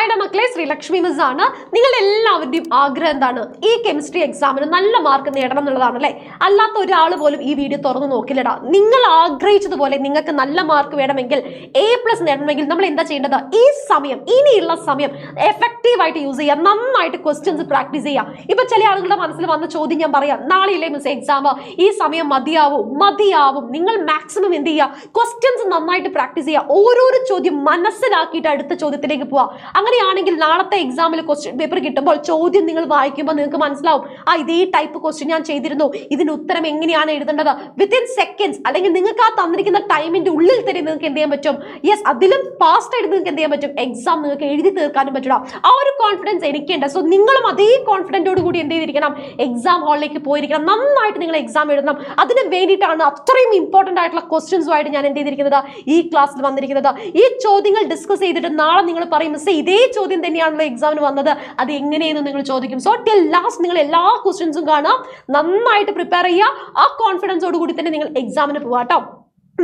ഹായുടെ മക്കളെ, ശ്രീലക്ഷ്മി മിസ് ആണ്. നിങ്ങളുടെ എല്ലാവരുടെയും ആഗ്രഹം എന്താണ്? ഈ കെമിസ്ട്രി എക്സാമിന് നല്ല മാർക്ക് നേടണം എന്നുള്ളതാണ് അല്ലേ? അല്ലാത്ത ഒരാൾ പോലും ഈ വീഡിയോ തുറന്നു നോക്കില്ലടാ. നിങ്ങൾ ആഗ്രഹിച്ചതുപോലെ നിങ്ങൾക്ക് നല്ല മാർക്ക് വേണമെങ്കിൽ, A+ നേടണമെങ്കിൽ നമ്മൾ എന്താ ചെയ്യേണ്ടത്? ഈ സമയം, ഇനിയുള്ള സമയം എഫക്റ്റീവായിട്ട് യൂസ് ചെയ്യുക. നന്നായിട്ട് ക്വസ്റ്റ്യൻസ് പ്രാക്ടീസ് ചെയ്യുക. ഇപ്പൊ ചില ആളുകളുടെ മനസ്സിൽ വന്ന ചോദ്യം ഞാൻ പറയാം. നാളെയില്ലേ മിസ് എക്സാം, ഈ സമയം മതിയാവും. നിങ്ങൾ മാക്സിമം എന്ത് ചെയ്യുക? ക്വസ്റ്റ്യൻസ് നന്നായിട്ട് പ്രാക്ടീസ് ചെയ്യുക. ഓരോരോ ചോദ്യം മനസ്സിലാക്കിയിട്ട് അടുത്ത ചോദ്യത്തിലേക്ക് പോവാ. അങ്ങനെയാണെങ്കിൽ നാളത്തെ എക്സാമിൽ ക്വസ്റ്റ്യൻ പേപ്പർ കിട്ടുമ്പോൾ ചോദ്യം നിങ്ങൾ വായിക്കുമ്പോൾ നിങ്ങൾക്ക് മനസ്സിലാവും, ഇതേ ടൈപ്പ് ക്വസ്റ്റ്യൻ ഞാൻ ചെയ്തിരുന്നു, ഇതിന്റെ ഉത്തരം എങ്ങനെയാണ് എഴുതേണ്ടത്. വിത്തിൻ സെക്കൻഡ്സ് അല്ലെങ്കിൽ നിങ്ങൾക്ക് ആ തന്നിരിക്കുന്ന ടൈമിന്റെ ഉള്ളിൽ തന്നെ നിങ്ങൾക്ക് എന്ത് ചെയ്യാൻ പറ്റും? യെസ്, അതിലും ഫാസ്റ്റ് ആയിട്ട് നിങ്ങൾക്ക് എന്ത് ചെയ്യാൻ പറ്റും? എക്സാം നിങ്ങൾക്ക് എഴുതി തീർക്കാനും പറ്റുക. ആ ഒരു കോൺഫിഡൻസ് എനിക്കുണ്ട്. സോ നിങ്ങളും അതേ കോൺഫിഡൻറ്റോട് കൂടി എന്ത് ചെയ്തിരിക്കണം? എക്സാം ഹാളിലേക്ക് പോയിരിക്കണം. നന്നായിട്ട് നിങ്ങൾ എക്സാം എഴുതണം. അതിന് വേണ്ടിയിട്ടാണ് അത്രയും ഇമ്പോർട്ടന്റ് ആയിട്ടുള്ള ക്വസ്റ്റ്യൻസുമായിട്ട് ഞാൻ എന്ത് ചെയ്തിരിക്കുന്നത്? ഈ ക്ലാസ്സിൽ വന്നിരിക്കുന്നത്. ഈ ചോദ്യങ്ങൾ ഡിസ്കസ് ചെയ്തിട്ട് നാളെ നിങ്ങൾ പറയും, മിസ് ഇതേ ചോദ്യം തന്നെയാണല്ലോ എക്സാമിന് വന്നത്, അത് എങ്ങനെയെന്ന് നിങ്ങൾ ചോദിക്കും. സോ ടിൽ ലാസ്റ്റ് നിങ്ങൾ എല്ലാ ക്വസ്റ്റ്യൻസും കാണാം, നന്നായിട്ട് പ്രിപ്പയർ ചെയ്യുക. ആ കോൺഫിഡൻസോട് കൂടി തന്നെ നിങ്ങൾ എക്സാമിന് പോവാട്ടോ.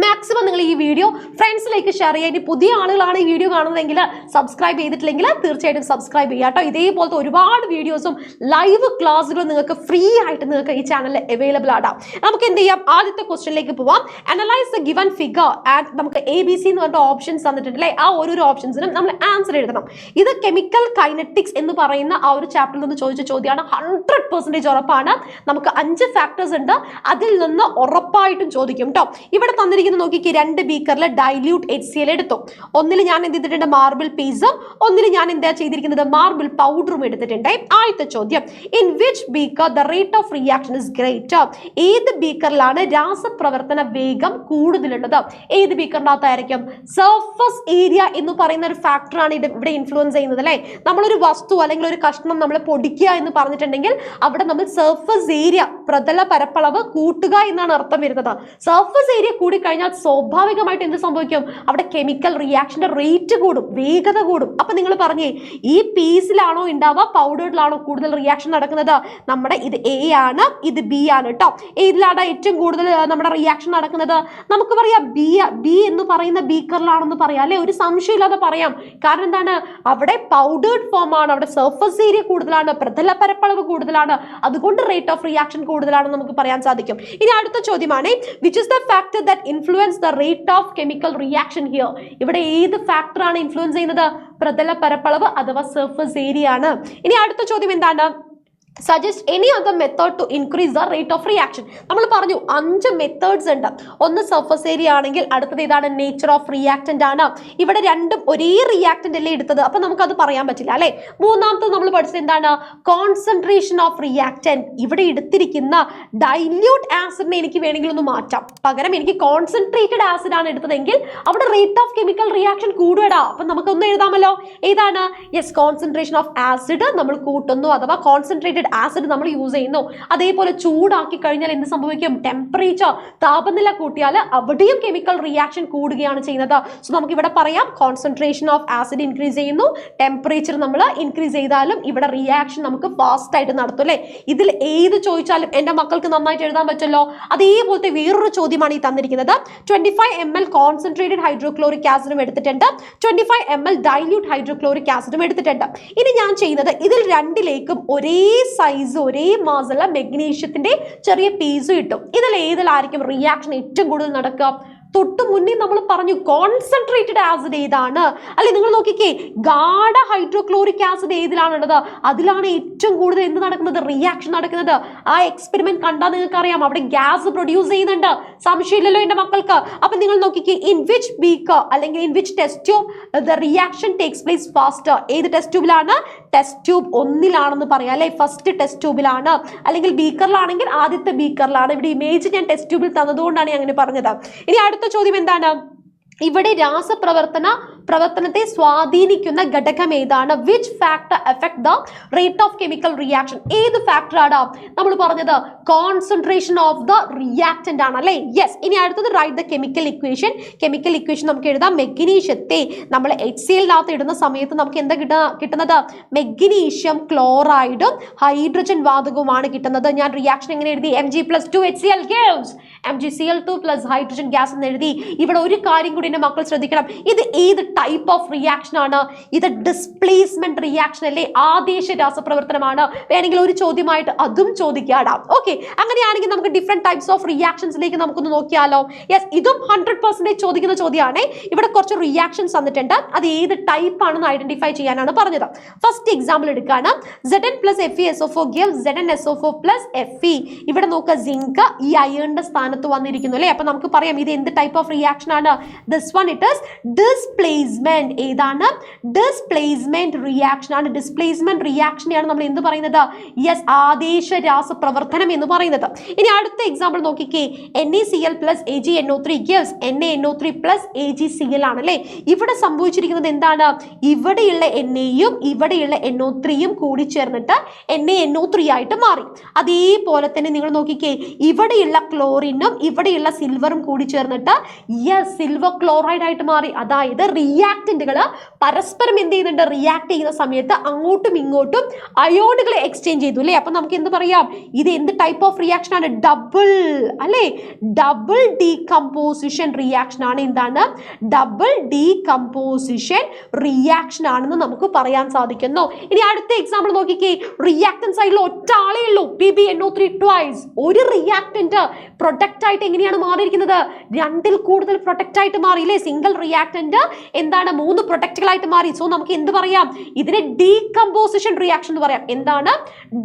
മാക്സിമം നിങ്ങൾ ഈ വീഡിയോ ഫ്രണ്ട്സിലേക്ക് ഷെയർ ചെയ്യുക. ഇനി പുതിയ ആളുകളാണ് ഈ വീഡിയോ കാണുന്നതെങ്കിൽ സബ്സ്ക്രൈബ് ചെയ്തിട്ടില്ലെങ്കിൽ തീർച്ചയായിട്ടും സബ്സ്ക്രൈബ് ചെയ്യുക കേട്ടോ. ഇതേപോലത്തെ ഒരുപാട് വീഡിയോസും ലൈവ് ക്ലാസ്സുകളും നിങ്ങൾക്ക് ഫ്രീ ആയിട്ട് നിങ്ങൾക്ക് ഈ ചാനലിൽ അവൈലബിൾ ആടാം. നമുക്ക് എന്ത് ചെയ്യാം? ആദ്യത്തെ ക്വസ്റ്റ്യനിലേക്ക് പോവാം. Analyse the given figure and നമുക്ക് ABC എന്ന് പറഞ്ഞ ഓപ്ഷൻസ് തന്നിട്ടുണ്ട് അല്ലേ? ആ ഓരോരോ ഓപ്ഷൻസിനും നമ്മൾ ആൻസർ എഴുതണം. ഇത് കെമിക്കൽ കൈനറ്റിക്സ് എന്ന് പറയുന്ന ആ ഒരു ചാപ്റ്ററിൽ നിന്ന് ചോദിച്ച ചോദ്യമാണ്. 100% ഉറപ്പാണ്. നമുക്ക് 5 ഫാക്ടേഴ്സ് ഉണ്ട്, അതിൽ നിന്ന് ഉറപ്പായിട്ടും ചോദിക്കും കേട്ടോ. ഇവിടെ തന്നിരിക്കുന്ന നോക്കിക്ക് 2 ബീക്കറിൽ ഡൈല്യൂട്ട് HCl എടുത്തു. ഒന്നിൽ ഞാൻ എന്ത് ചെയ്തിട്ടുണ്ട്? മാർബിൾ പീസും ഒന്നിൽ ഞാൻ എന്താ ചെയ്തിരിക്കുന്നത്? മാർബിൾ പൗഡറും എടുത്തിട്ടുണ്ട്. ആദ്യത്തെ ചോദ്യം, in which beaker the rate of reaction is greater? ഏത് ബീക്കറിലാണ് രാസപ്രവർത്തന വേഗം കൂടുതലുള്ളത്? ഏത് ബീക്കറിനകത്തായിരിക്കും? സർഫസ് ഏരിയ എന്ന് പറയുന്ന ഒരു ഫാക്ടറാണ് ഇവിടെ ഇൻഫ്ലുവൻസ് ചെയ്യുന്നത് അല്ലേ? നമ്മളൊരു വസ്തു അല്ലെങ്കിൽ ഒരു കഷ്ണം നമ്മൾ പൊടിക്കുക എന്ന് പറഞ്ഞിട്ടുണ്ടെങ്കിൽ അവിടെ നമ്മൾ സർഫസ് ഏരിയ, പ്രതല പരപ്പളവ് കൂട്ടുക എന്നാണ് അർത്ഥം വരുന്നത്. സർഫസ് ഏരിയ കൂടി കഴിഞ്ഞാൽ സ്വാഭാവികമായിട്ട് എന്ത് സംഭവിക്കും? അവിടെ കെമിക്കൽ റിയാക്ഷന്റെ റേറ്റ് കൂടും, വേഗത കൂടും. അപ്പൊ നിങ്ങൾ പറഞ്ഞേ, ഈ പീസിലാണോ ഉണ്ടാവുക, പൗഡറിലാണോ കൂടുതൽ റിയാക്ഷൻ നടക്കുന്നത്? നമ്മുടെ ഇത് A ആണ്, ഇത് B ആണ് കേട്ടോ. ഏതിലാണ് ഏറ്റവും കൂടുതൽ നമ്മുടെ റിയാക്ഷൻ നടക്കുന്നത്? നമുക്ക് പറയാം B എന്ന് പറയുന്ന ബീക്കറിലാണെന്ന് പറയാം അല്ലെ? ഒരു സംശയമില്ലാതെ പറയാം. കാരണം എന്താണ്? അവിടെ പൗഡേർഡ് ഫോം ആണ്, അവിടെ സർഫസ് ഏരിയ കൂടുതലാണ്, പ്രതല പരപ്പളവ് കൂടുതലാണ്, അതുകൊണ്ട് റേറ്റ് ഓഫ് റിയാക്ഷൻ കൂടുതലാണെന്ന് നമുക്ക് പറയാൻ സാധിക്കും. ഇനി അടുത്ത ചോദ്യമാണ്, which is the factor that influence the rate of chemical reaction here? ഇവിടെ ഏത് ഫാക്ടറാണ് ഇൻഫ്ലുവൻസ് ചെയ്യുന്നത്? പ്രതല പരപ്പളവ് അഥവാ സർഫസ് ഏരിയ ആണ്. ഇനി അടുത്ത ചോദ്യം എന്താണ്? Suggest any other method to increase the rate of reaction. നമ്മൾ പറഞ്ഞു 5 മെത്തേഡ്സ് ഉണ്ട്. ഒന്ന് സർഫസ് ഏരിയ ആണെങ്കിൽ അടുത്തത് ഇതാണ്, നേച്ചർ ഓഫ് റിയാക്ടന്റ് ആണ്. ഇവിടെ രണ്ടും ഒരേ റിയാക്ടന്റ് അല്ലേ എടുത്തത്, അപ്പൊ നമുക്കത് പറയാൻ പറ്റില്ല അല്ലെ? മൂന്നാമത്തെ നമ്മൾ പഠിച്ചത് എന്താണ്? Concentration of reactant. ഇവിടെ എടുത്തിരിക്കുന്ന ഡൈല്യൂട്ട് ആസിഡിനെ എനിക്ക് വേണമെങ്കിൽ ഒന്ന് മാറ്റാം. പകരം എനിക്ക് കോൺസെൻട്രേറ്റഡ് ആസിഡ് ആണ് എടുത്തതെങ്കിൽ അവിടെ റേറ്റ് ഓഫ് കെമിക്കൽ റിയാക്ഷൻ കൂടുകടാ. അപ്പൊ നമുക്കൊന്ന് എഴുതാമല്ലോ. ഏതാണ്? യെസ്, കോൺസെൻട്രേഷൻ ഓഫ് ആസിഡ് നമ്മൾ കൂട്ടുന്നു, അഥവാ കോൺസെൻട്രേറ്റഡ് ആസിഡ് നമ്മൾ യൂസ് ചെയ്യുന്നു. അതേപോലെ ചൂടാക്കി കഴിഞ്ഞാൽ എന്ത് സംഭവിക്കും? ടെമ്പറേച്ചർ, താപനില കൂട്ടിയാൽ അവിടെയും കെമിക്കൽ റിയാക്ഷൻ കൂടുകയാണ് ചെയ്യുന്നത്. സോ നമുക്ക് ഇവിടെ പറയാം, കോൺസെൻട്രേഷൻ ഓഫ് ആസിഡ് ഇൻക്രീസ് ചെയ്യുന്നു, ടെമ്പറേച്ചർ നമ്മൾ ഇൻക്രീസ് ചെയ്താലും ഇവിടെ റിയാക്ഷൻ നമുക്ക് ഫാസ്റ്റ് ആയിട്ട് നടത്തും അല്ലേ? ഇതിൽ ഏത് ചോദിച്ചാലും എൻ്റെ മക്കൾക്ക് നന്നായിട്ട് എഴുതാൻ പറ്റുമല്ലോ. അതേപോലത്തെ വേറൊരു ചോദ്യമാണ് ഈ തന്നിരിക്കുന്നത്. 25 ml കോൺസെൻട്രേറ്റഡ് ഹൈഡ്രോക്ലോറിക് ആസിഡും എടുത്തിട്ടുണ്ട്, 25 ml ഡൈല്യൂട്ട് ഹൈഡ്രോക്ലോറിക് ആസിഡും എടുത്തിട്ടുണ്ട്. ഇനി ഞാൻ ചെയ്യുന്നത്, ഇതിൽ രണ്ടിലേക്കും ഒരേ സൈസ്, ഒരേ മാസുള്ള മെഗ്നീഷ്യത്തിന്റെ ചെറിയ പീസ് കിട്ടും. ഇതിൽ ഏതിലായിരിക്കും റിയാക്ഷൻ ഏറ്റവും കൂടുതൽ നടക്കുക? തൊട്ട് മുന്നേ നമ്മൾ പറഞ്ഞു കോൺസെൻട്രേറ്റഡ് ആസിഡ് ഏതാണ് അല്ലെ? നിങ്ങൾ നോക്കിക്കേ, ഗാഢ ഹൈഡ്രോക്ലോറിക് ആസിഡ് ഏതിലാണുള്ളത്? അതിലാണ് ഏറ്റവും കൂടുതൽ എന്ത് നടക്കുന്നത്? റിയാക്ഷൻ നടക്കുന്നത്. ആ എക്സ്പെരിമെന്റ് കണ്ടാൽ നിങ്ങൾക്ക് അറിയാം, അവിടെ ഗ്യാസ് പ്രൊഡ്യൂസ് ചെയ്യുന്നുണ്ട്. സംശയമില്ലല്ലോ എൻ്റെ മക്കൾക്ക്. അപ്പൊ നിങ്ങൾ നോക്കിക്കേ, ഇൻ വിച്ച് ബീക്കർ അല്ലെങ്കിൽ in which test tube the reaction takes place faster? ഏത് ടെസ്റ്റ് ട്യൂബിലാണ്? ടെസ്റ്റ് ട്യൂബ് 1 പറയാം അല്ലെ? ഫസ്റ്റ് ടെസ്റ്റ് ട്യൂബിലാണ്. അല്ലെങ്കിൽ ബീക്കറിലാണെങ്കിൽ ആദ്യത്തെ ബീക്കറിലാണ്. ഇവിടെ ഇമേജ് ഞാൻ ടെസ്റ്റ് ട്യൂബിൽ തന്നതുകൊണ്ടാണ് ഞാൻ അങ്ങനെ പറഞ്ഞത്. ഇനി അടുത്ത ചോദ്യം എന്താണ്? ഇവിടെ പ്രവർത്തനത്തെ സ്വാധീനിക്കുന്ന ഘടകം ഏതാണ്? Which factor effect the rate of chemical reaction? ഏത് ഫാക്ടറാണ് നമ്മൾ പറഞ്ഞത്? കോൺസെൻട്രേഷൻ ഓഫ് ദ റിയാക്ടന്റ് ആണ് അല്ലേ? യെസ്. ഇനി അടുത്തത് write the chemical equation. Chemical equation നമുക്ക് എഴുതാം. മെഗ്നീഷ്യത്തെ നമ്മൾ HCl ഇടുന്ന സമയത്ത് നമുക്ക് എന്താ കിട്ടുന്നത്? മെഗ്നീഷ്യം ക്ലോറൈഡും ഹൈഡ്രജൻ വാതകവുമാണ് കിട്ടുന്നത്. ഞാൻ റിയാക്ഷൻ എങ്ങനെ എഴുതി? Mg+2 HCl gives MgCl2 plus hydrogen gas എന്ന് എഴുതി. ഇവിടെ ഒരു കാര്യം കൂടി എൻ്റെ മക്കൾ ശ്രദ്ധിക്കണം, ഇത് ഏത് ടൈപ്പ് ഓഫ് റിയാക്ഷൻ ആണ്? ഇത് ഡിസ്പ്ലേസ്മെന്റ് റിയാക്ഷൻ അല്ലേ, ആദേശ രാസപ്രവർത്തനമാണ്. വേണമെങ്കിൽ ഒരു ചോദ്യമായിട്ട് അതും ചോദിക്കാടാം. ഓക്കെ, അങ്ങനെയാണെങ്കിൽ നമുക്ക് ഡിഫറെന്റ് ടൈപ്സ് ഓഫ് റിയാക്ഷൻസിലേക്ക് നമുക്കൊന്ന് നോക്കിയാലോ. യെസ്, ഇതും 100% ചോദിക്കുന്ന ചോദ്യമാണ്. ഇവിടെ കുറച്ച് റിയാക്ഷൻസ് തന്നിട്ടുണ്ട്, അത് ഏത് ടൈപ്പ് ആണെന്ന് ഐഡന്റിഫൈ ചെയ്യാനാണ് പറഞ്ഞത്. ഫസ്റ്റ് എക്സാമ്പിൾ എടുക്കാണ്. Zn plus FeSO4 gives ZnSO4 plus Fe. ഇവിടെ നോക്കുക, സിങ്ക് ഈ അയണിന്റെ സ്ഥാനത്ത് വന്നിരിക്കുന്നു അല്ലേ. അപ്പൊ നമുക്ക് പറയാം ഇത് എന്ത് ടൈപ്പ് ഓഫ് റിയാക്ഷൻ ആണ്? This one it is displacement. ഏതാണ്? ഡിസ്പ്ലേസ്മെന്റ് റിയാക്ഷൻ ആണ്. ഡിസ്പ്ലേസ്മെന്റ് റിയാക്ഷനെയാണ് നമ്മൾ എന്ത് പറയുന്നത്? യെസ്, ആദേശ രാസപ്രവർത്തനം എന്ന് പറയുന്നത്. ഇനി അടുത്ത എക്സാമ്പിൾ നോക്കിക്കേ. NaCl plus AgNO3 gives NaNO3 plus AgCl ആണ് അല്ലേ. ഇവിടെ സംഭവിച്ചിരിക്കുന്നത് എന്താണ്? ഇവിടെയുള്ള എണ്ണയും ഇവിടെയുള്ള NO3യും കൂടി ചേർന്നിട്ട് NaNO3 ആയിട്ട് മാറി. അതേപോലെ തന്നെ നിങ്ങൾ നോക്കിക്കേ, ഇവിടെയുള്ള ക്ലോറിനും ഇവിടെയുള്ള സിൽവറും കൂടി ചേർന്നിട്ട് യെസ് സിൽവർ ക്ലോറൈഡ് ആയിട്ട് മാറി. അതായത് റിയാക്ടന്റുകൾ പരസ്പരം എന്ത് ചെയ്യുന്നുണ്ട്? റിയാക്ട് ചെയ്യുന്ന സമയത്ത് അങ്ങോട്ടും ഇങ്ങോട്ടും അയോണുകളെ എക്സ്ചേഞ്ച് ചെയ്തു അല്ലേ. അപ്പൊ നമുക്ക് എന്ത് പറയാം? ഇത് എന്ത് ടൈപ്പ് ഓഫ് റിയാക്ഷൻ ആണ്? ഡബിൾ അല്ലേ, ഡബിൾ ഡീകമ്പോസിഷൻ റിയാക്ഷൻ ആണ്. എന്താണ്? ഡബിൾ ഡീകമ്പോസിഷൻ റിയാക്ഷൻ ആണെന്ന് നമുക്ക് പറയാൻ സാധിക്കുന്നു. ഇനി അടുത്ത എക്സാമ്പിൾ നോക്കിക്കേ. റിയാക്ടന്റ് സൈഡിൽ ഒറ്റ ആളേ ഉള്ളൂ, PbNO3 ട്വൈസ്. ഒരു റിയാക്ടന്റ് പ്രൊഡക്റ്റ് ആയിട്ട് എങ്ങനെയാണ് മാറിയിരിക്കുന്നത്? രണ്ടിൽ കൂടുതൽ പ്രൊഡക്റ്റ് ആയിട്ട് മാറിയില്ലേ. സിംഗിൾ റിയാക്ടന്റ് എന്താണ്? 3 പ്രൊഡക്റ്റുകളായിട്ട് മാറി. സോ നമുക്ക് എന്ത് പറയാം? ഇതിനെ ഡീകമ്പോസിഷൻ റിയാക്ഷൻ എന്ന് പറയാം. എന്താണ്?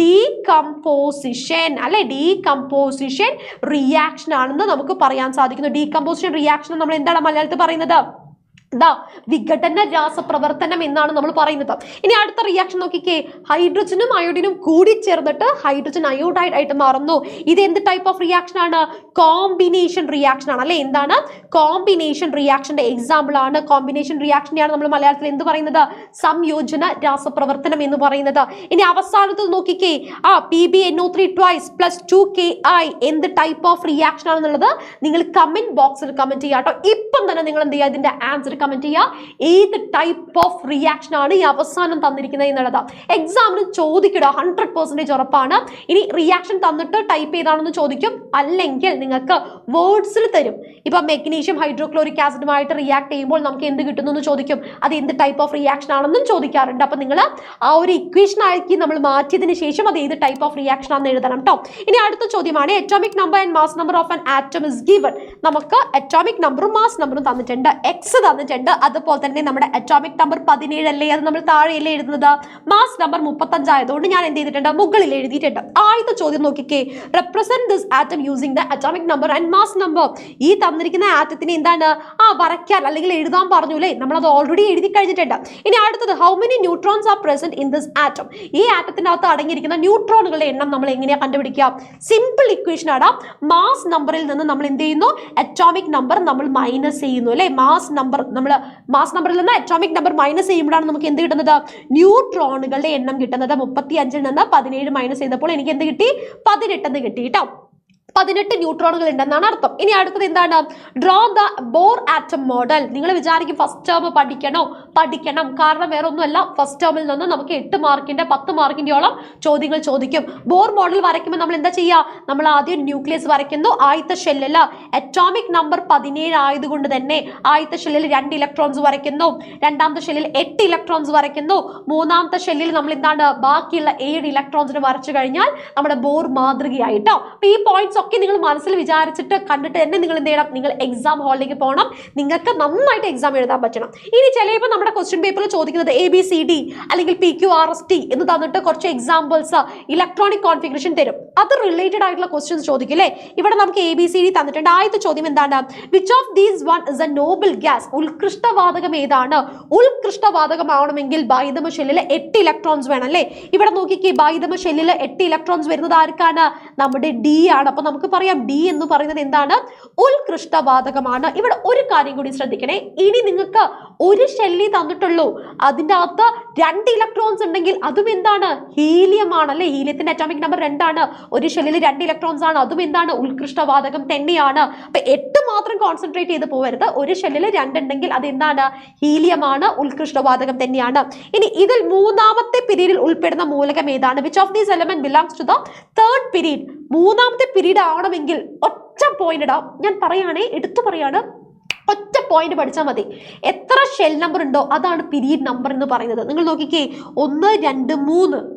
ഡീകമ്പോസിഷൻ അല്ലെ, ഡീകമ്പോസിഷൻ റിയാക്ഷൻ ആണെന്ന് നമുക്ക് പറയാൻ സാധിക്കുന്നു. ഡീകമ്പോസിഷൻ റിയാക്ഷൻ നമ്മൾ എന്താണ് മലയാളത്തിൽ പറയുന്നത്? വിഘടന രാസപ്രവർത്തനം എന്നാണ് നമ്മൾ പറയുന്നത്. ഇനി അടുത്ത റിയാക്ഷൻ നോക്കിക്കേ. ഹൈഡ്രജനും അയോഡിനും കൂടി ചേർന്നിട്ട് ഹൈഡ്രജൻ അയോഡൈഡ് ആയിട്ട് മാറുന്നു. ഇത് എന്ത് ടൈപ്പ് ഓഫ് റിയാക്ഷൻ ആണ്? കോമ്പിനേഷൻ റിയാക്ഷൻ ആണ് അല്ലെ. എന്താണ്? കോമ്പിനേഷൻ റിയാക്ഷന്റെ എക്സാമ്പിൾ ആണ്. കോമ്പിനേഷൻ റിയാക്ഷനെയാണ് നമ്മൾ മലയാളത്തിൽ എന്ത് പറയുന്നത്? സംയോജന രാസപ്രവർത്തനം എന്ന് പറയുന്നത്. ഇനി അവസാനത്ത് നോക്കിക്കേ. PbNO3 ട്വൈസ് പ്ലസ് 2Ki എന്ത് ടൈപ്പ് ഓഫ് റിയാക്ഷൻ ആണെന്നുള്ളത് നിങ്ങൾ കമന്റ് ബോക്സിൽ കമന്റ് ചെയ്യാട്ടോ. ഇപ്പം തന്നെ നിങ്ങൾ എന്ത് ചെയ്യുക? ഇതിന്റെ ആൻസർ കമന്റ് ചെയ്യുക. ഏത് ടൈപ്പ് ഓഫ് റിയാക്ഷൻ ആണ് ഈ അവസാനം തന്നിരിക്കുന്നത് എന്നുള്ളത് എക്സാമിന് ചോദിക്കുക. 100% ഉറപ്പാണ്. ഇനി റിയാക്ഷൻ തന്നിട്ട് ടൈപ്പ് ചെയ്താണെന്ന് ചോദിക്കും, അല്ലെങ്കിൽ നിങ്ങൾക്ക് വേർഡ്സിൽ തരും. ഇപ്പൊ മെഗ്നീഷ്യം ഹൈഡ്രോക്ലോറിക് ആസിഡുമായിട്ട് റിയാക്ട് ചെയ്യുമ്പോൾ നമുക്ക് എന്ത് കിട്ടുന്നു എന്ന് ചോദിക്കും. അത് എന്ത് ടൈപ്പ് ഓഫ് റിയാക്ഷൻ ആണെന്നും ചോദിക്കാറുണ്ട്. അപ്പൊ നിങ്ങൾ ആ ഒരു ഇക്വേഷൻ ആക്കി നമ്മൾ മാറ്റിയതിന് ശേഷം അത് ഏത് ടൈപ്പ് ഓഫ് റിയാക്ഷൻ ആണെന്ന് എഴുതണം കേട്ടോ. ഇനി അടുത്ത ചോദ്യമാണ്. Atomic number and mass number of an atom is given. നമുക്ക് അറ്റോമിക് നമ്പറും മാസ് നമ്പറും തന്നിട്ടുണ്ട്, എക്സ് തന്നിട്ടുണ്ട്. അതുപോലെ തന്നെ നമ്മുടെ അറ്റോമിക് നമ്പർ 17 അല്ലേ, അത് നമ്മൾ താഴെയല്ലേ എഴുതുന്നത്. മാസ് നമ്പർ 35 ആയതുകൊണ്ട് ഞാൻ എന്ത് ചെയ്തിട്ടുണ്ട്? മുകളിൽ എഴുതിയിട്ടുണ്ട്. ആദ്യത്തെ ചോദ്യം നോക്കിക്കേ. Represent this atom using the atomic number and mass number. ഈ തന്നിരിക്കുന്ന ആറ്റത്തിന് എന്താണ് വരയ്ക്കാൻ അല്ലെങ്കിൽ എഴുതാൻ പറഞ്ഞൂലേ, നമ്മൾ അത് ഓൾറെഡി എഴുതി കഴിഞ്ഞിട്ടുണ്ട്. ഇനി അടുത്തത്, how many neutrons R present in this atom. ഈ ആറ്റത്തിന്റെ അകത്ത് അടങ്ങിയിരിക്കുന്ന ന്യൂട്രോണുകളുടെ എണ്ണം നമ്മൾ എങ്ങനെയാ കണ്ടുപിടിക്കുക? സിമ്പിൾ ഇക്വേഷൻ ആണ്. മാസ് നമ്പറിൽ നിന്ന് നമ്മൾ എന്ത് ചെയ്യുന്നു? അറ്റോമിക് നമ്പർ നമ്മൾ മൈനസ് ചെയ്യുന്നു അല്ലെ. മാസ് നമ്പറിൽ നിന്ന് അറ്റോമിക് നമ്പർ മൈനസ് ചെയ്യുമ്പോഴാണ് നമുക്ക് എന്ത് കിട്ടുന്നത്? ന്യൂട്രോണുകളുടെ എണ്ണം കിട്ടുന്നത്. 35 നിന്ന് 17 മൈനസ് ചെയ്തപ്പോൾ എനിക്ക് എന്ത് കിട്ടി? 18 എന്ന് കിട്ടി കേട്ടോ. 18 ന്യൂട്രോണുകൾ ഉണ്ടെന്നാണ് അർത്ഥം. ഇനി അടുത്തത് എന്താണ്? Draw the bore atom model. നിങ്ങൾ വിചാരിക്കും ഫസ്റ്റ് ടേം പഠിക്കണം. കാരണം വേറെ ഒന്നുമല്ല, ഫസ്റ്റ് ടേമിൽ നിന്ന് നമുക്ക് 8 മാർക്കിന്റെ 10 മാർക്കിന്റെയോളം ചോദ്യങ്ങൾ ചോദിക്കും. ബോർ മോഡൽ വരയ്ക്കുമ്പോൾ നമ്മൾ എന്താ ചെയ്യുക? നമ്മൾ ആദ്യം ന്യൂക്ലിയസ് വരയ്ക്കുന്നു. ആദ്യത്തെ ഷെല്ലിൽ അറ്റോമിക് നമ്പർ 17 ആയതുകൊണ്ട് തന്നെ ആദ്യത്തെ ഷെല്ലിൽ 2 ഇലക്ട്രോൺസ് വരയ്ക്കുന്നു. രണ്ടാമത്തെ ഷെല്ലിൽ 8 ഇലക്ട്രോൺസ് വരയ്ക്കുന്നു. മൂന്നാമത്തെ ഷെല്ലിൽ നമ്മൾ എന്താണ്? ബാക്കിയുള്ള 7 ഇലക്ട്രോൺസിന് വരച്ചു കഴിഞ്ഞാൽ നമ്മുടെ ബോർ മാതൃകയായിട്ടോ. അപ്പൊ ഈ പോയിന്റ്സ് ഒക്കെ നിങ്ങൾ മനസ്സിൽ വിചാരിച്ചിട്ട് കണ്ടിട്ട് തന്നെ നിങ്ങൾ എന്ത് ചെയ്യണം? നിങ്ങൾ എക്സാം ഹാളിലേക്ക് പോകണം. നിങ്ങൾക്ക് നന്നായിട്ട് എക്സാം എഴുതാൻ പറ്റണം. ഇനി ചിലപ്പോൾ നമ്മുടെ ക്വസ്റ്റ്യൻ പേപ്പറിൽ ചോദിക്കുന്നത് ABCD അല്ലെങ്കിൽ PQRST എന്ന് തന്നിട്ട് കുറച്ച് എക്സാമ്പിൾസ് ഇലക്ട്രോണിക് കോൺഫിഗറേഷൻ തരും. അത് റിലേറ്റഡ് ആയിട്ടുള്ള ക്വസ്റ്റ്യൻസ് ചോദിക്കും അല്ലേ. ഇവിടെ നമുക്ക് ABCD തന്നിട്ടുണ്ട്. ആദ്യത്തെ ചോദ്യം എന്താണ്? Which of these one is a noble gas. ഉത്കൃഷ്ടവാതകം ഏതാണ്? ഉത്കൃഷ്ടവാതകമാവണമെങ്കിൽ ബൈതമ ഷെല്ലിൽ 8 ഇലക്ട്രോൺസ് വേണം അല്ലേ. ഇവിടെ നോക്കിക്കേ, ബൈതമ ഷെല്ലിൽ 8 ഇലക്ട്രോൺസ് വരുന്നത് ആർക്കാണ്? നമ്മുടെ D ആണ്. അപ്പൊ നമുക്ക് പറയാം D എന്ന് പറയുന്നത് എന്താണ്? ഉത്കൃഷ്ടവാതകമാണ്. ഇവിടെ ഒരു കാര്യം കൂടി ശ്രദ്ധിക്കണേ. ഇനി നിങ്ങൾക്ക് ഒരു ഷെല്ലി തന്നിട്ടുള്ളൂ, അതിൻ്റെ അകത്ത് 2 ഇലക്ട്രോൺസ് ഉണ്ടെങ്കിൽ അതും എന്താണ്? ഹീലിയം ആണ് അല്ലെ. ഹീലിയത്തിന്റെ അറ്റോമിക് നമ്പർ 2 ആണ്. ഒരു ഷെല്ലിൽ 2 ഇലക്ട്രോൺസ് ആണ്, അതും എന്താണ്? ഉത്കൃഷ്ടവാതകം തന്നെയാണ്. അപ്പൊ 8 മാത്രം കോൺസെൻട്രേറ്റ് ചെയ്ത് പോകരുത്. ഒരു ഷെല്ലിൽ 2 ഉണ്ടെങ്കിൽ അത് എന്താണ്? ഹീലിയമാണ്, ഉത്കൃഷ്ടവാതകം തന്നെയാണ്. ഇനി ഇതിൽ മൂന്നാമത്തെ പീരീഡിൽ ഉൾപ്പെടുന്ന മൂലകം ഏതാണ്? Which of these element belongs to the third period. മൂന്നാമത്തെ പീരീഡ് ആവണമെങ്കിൽ ഒറ്റ പോയിന്റ് ഇടാം. ഞാൻ പറയുകയാണെ, എടുത്തു പറയാണ്, ഒറ്റ പോയിന്റ് പഠിച്ചാൽ മതി. എത്ര ഷെൽ നമ്പർ ഉണ്ടോ അതാണ് പീരീഡ് നമ്പർ എന്ന് പറയുന്നത്. നിങ്ങൾ നോക്കിക്കേ, 1 2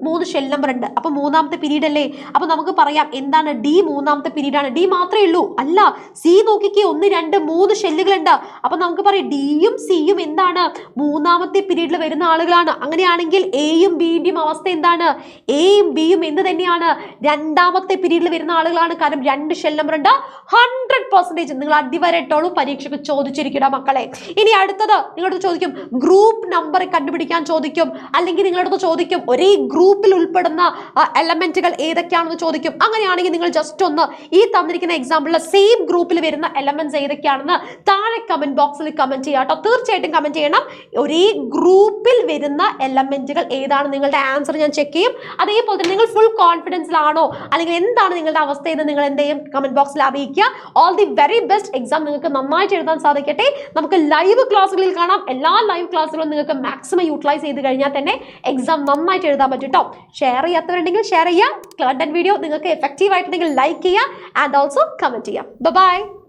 3 ഷെൽ നമ്പർ ഉണ്ട്. അപ്പൊ മൂന്നാമത്തെ പീരീഡ് അല്ലേ? അപ്പൊ നമുക്ക് പറയാം എന്താണ്, ഡി മൂന്നാമത്തെ പീരീഡ് ആണ്. ഡി മാത്രമേ ഉള്ളൂ? അല്ല, സി നോക്കിക്കേ, 1 2 3 ഷെല്ലുകൾ ഉണ്ട്. അപ്പൊ നമുക്ക് പറയാം ഡിയും സിയും എന്താണ്, മൂന്നാമത്തെ പീരീഡിൽ വരുന്ന ആളുകളാണ്. അങ്ങനെയാണെങ്കിൽ എയും ബിയുടെയും അവസ്ഥ എന്താണ്, എയും ബിയും എന്ത് തന്നെയാണ്, രണ്ടാമത്തെ പീരീഡിൽ വരുന്ന ആളുകളാണ്. കാരണം 2 ഷെൽ നമ്പർ ഉണ്ട്. 100% നിങ്ങൾ അടിവരട്ടോളൂ, പരീക്ഷയ്ക്ക് ചോദിച്ചിരിക്കട മക്കളെ. ഇനി അടുത്തത് നിങ്ങളടുത്ത് ചോദിക്കും, ഗ്രൂപ്പ് നമ്പർ കണ്ടുപിടിക്കാൻ ചോദിക്കും. അല്ലെങ്കിൽ നിങ്ങളടുത്ത് ചോദിക്കും ഒരേ ഗ്രൂപ്പിൽ ഉൾപ്പെടുന്ന എലമെന്റുകൾ ഏതൊക്കെയാണെന്ന് ചോദിക്കും. അങ്ങനെയാണെങ്കിൽ നിങ്ങൾ ജസ്റ്റ് ഒന്ന് ഈ തന്നിരിക്കുന്ന എക്സാമ്പിളിൽ സെയിം ഗ്രൂപ്പിൽ വരുന്ന എലമെന്റ്സ് ഏതൊക്കെയാണെന്ന് താഴെ കമന്റ് ബോക്സിൽ കമന്റ് ചെയ്യാം കേട്ടോ. തീർച്ചയായിട്ടും കമന്റ് ചെയ്യണം. ഒരേ ഗ്രൂപ്പിൽ വരുന്ന എലമെന്റുകൾ ഏതാണ്, നിങ്ങളുടെ ആൻസർ ഞാൻ ചെക്ക് ചെയ്യും. അതേപോലെ തന്നെ നിങ്ങൾ ഫുൾ കോൺഫിഡൻസിലാണോ അല്ലെങ്കിൽ എന്താണ് നിങ്ങളുടെ അവസ്ഥ എന്ന് നിങ്ങൾ എന്ത് ചെയ്യും, കമന്റ് ബോക്സിൽ അറിയിക്കുക. All the very best. Exam നിങ്ങൾക്ക് നന്നായിട്ട് എഴുതാൻ സാധിക്കട്ടെ. നമുക്ക് ലൈവ് ക്ലാസ്സുകളിൽ കാണാം. എല്ലാ ലൈവ് ക്ലാസ്സുകളും നിങ്ങൾക്ക് മാക്സിമം യൂട്ടിലൈസ് ചെയ്ത് കഴിഞ്ഞാൽ തന്നെ എക്സാം നന്നായിട്ട് എഴുതാൻ പറ്റും കേട്ടോ. ഷെയർ ചെയ്യാത്തവരുണ്ടെങ്കിൽ ഷെയർ ചെയ്യുക. കണ്ടന്റ് വീഡിയോ നിങ്ങൾക്ക് എഫക്റ്റീവ് ആയിട്ടുണ്ടെങ്കിൽ ലൈക്ക് ചെയ്യുക ആൻഡ് ഓൾസോ കമന്റ് ചെയ്യാം. ബൈ.